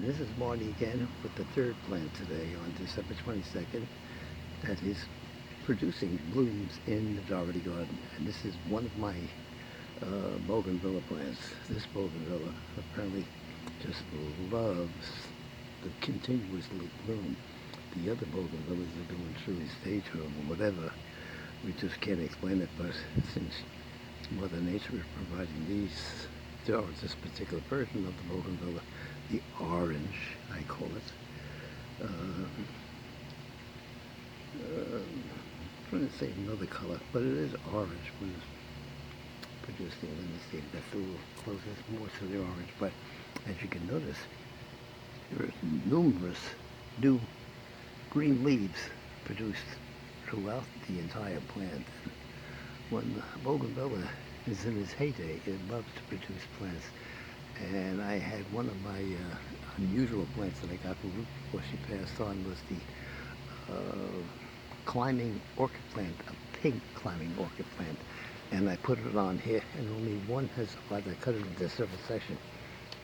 This is Marty again with the third plant today on December 22nd that is producing blooms in the Dougherty Garden. And this is one of my Bougainvillea plants. This Bougainvillea apparently just loves the continuous bloom. The other Bougainvilleas are going through a stage or whatever. We just can't explain it, but since Mother Nature is providing these, or this particular version of the Bougainvillea, the orange, I call it. I'm trying to say another color, but it is orange when it's producing. Let me see if that's a little closer, more to the orange. But as you can notice, there are numerous new green leaves produced throughout the entire plant. When Bougainvillea is in its heyday, it loves to produce plants. And I had one of my unusual plants that I got from Ruth before she passed on was the climbing orchid plant, a pink climbing orchid plant. And I put it on here, and only one has survived. I cut it into several sections.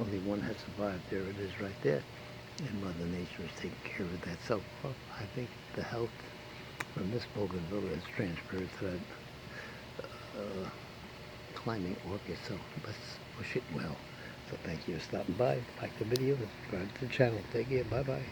Only one has survived. There it is right there. And Mother Nature is taking care of that. So I think the health from this Bougainvillea is transferred to that climbing orchid. So let's wish it well. So thank you for stopping by. Like the video, subscribe to the channel. Take care. Bye-bye.